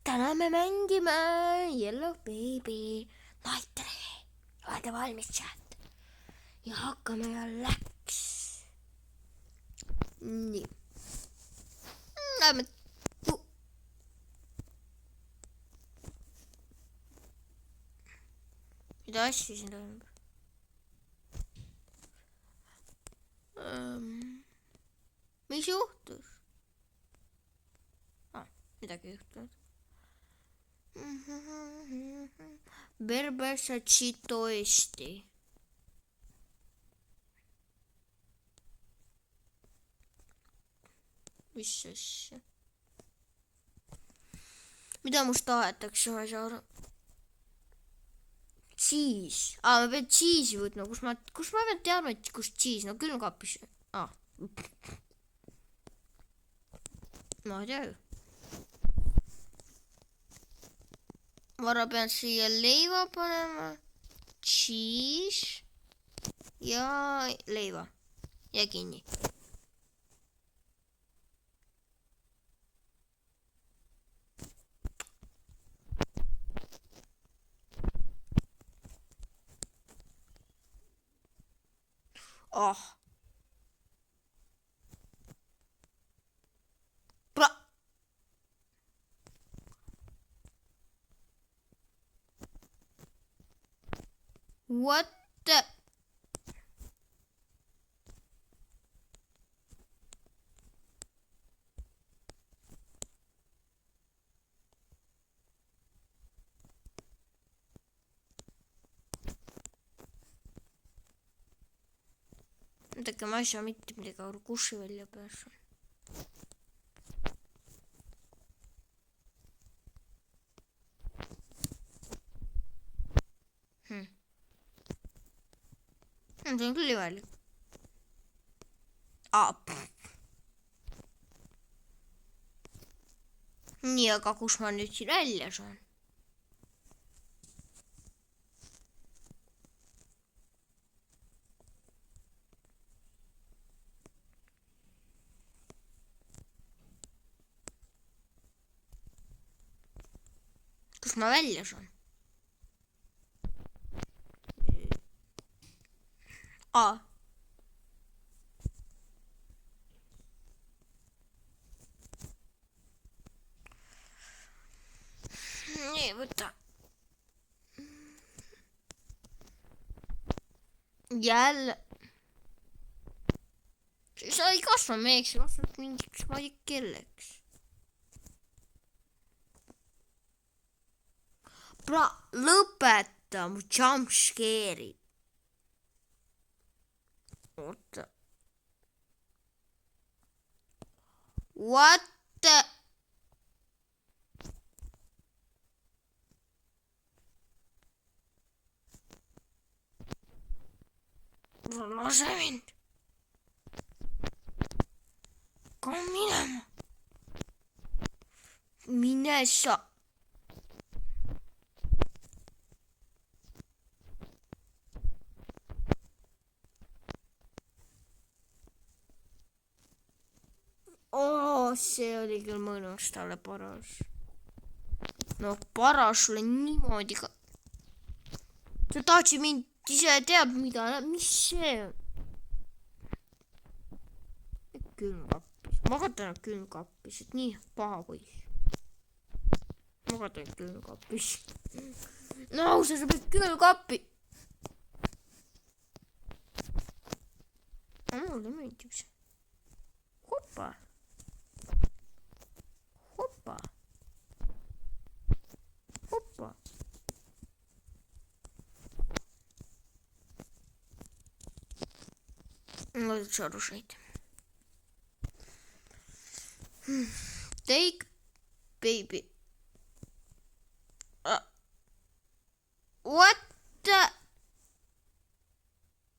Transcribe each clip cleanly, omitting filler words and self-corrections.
täna me mängime Yellow Baby Nightly. olete valmis, chat? ja hakkame jälleks. nii. Lähme. mida asja siin toimub? mis juhtus? midagi ei juhtunud. Versace Eesti. mis asja? mida must tahetakse, ma ei saa aru. Cheese. ma pean cheese'i võtma, kus ma pean teadma, et kus cheese, no külmkapis. ma ei tea ju. Vara pean siia leiva panema, cheese ja leiva ja kinni. What the? Midagi ma ei saa mitte midagi aru, kus see välja pääs on. See on küll imelik. nii, aga kus ma nüüd siin välja saan? kus ma välja saan? nii, võta. jälle. sa ei kasva meheks, sa kasvad mingiks, ma ei tea kelleks. lõpeta mu jumpscare'i. oota. What the? lase mind. kohe minema. mine sa. see oli küll mõnus talle paras. no paras sulle niimoodi ka. sa tahtsid mind ise teab mida, mis see on? külmkappis, magatan külmkappis, et nii paha poiss. magatan külmkappis. no sa pead külmkappi. mulle meeldib see. hoppa. hoppa. hoppa. ma üldse aru said. Take baby. What the?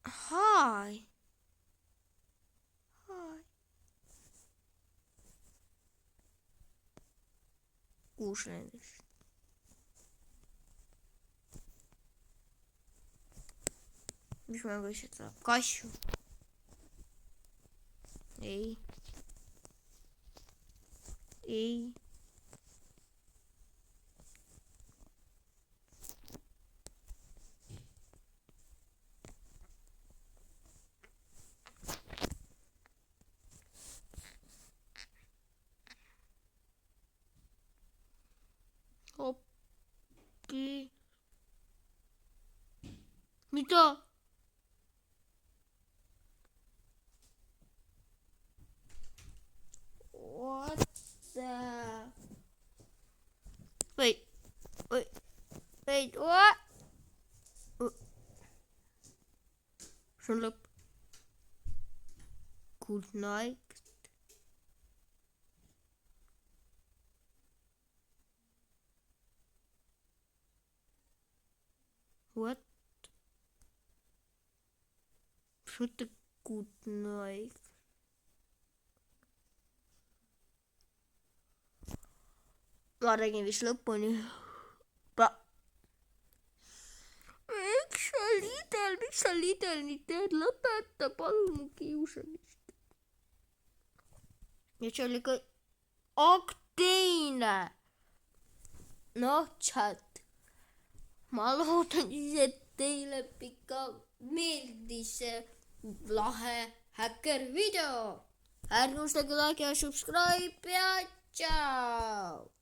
Hi. kuus nendest. mis mängu lihtsalt saab? kasju. ei. appi. Mitä? What the? Wait, what? See on lõpp. Good night. What? Mis mõtte good night? Ma räägin vist lõpuni. Miks sa Lidl nii teed? Lõpeta palun mu kiusamist. Ja see oli ka aktiine. Noh, chat. Ma loodan siis, et teile ikka meeldis see lahe häkker video. Ärge unustage like ja subscribe ja tšau.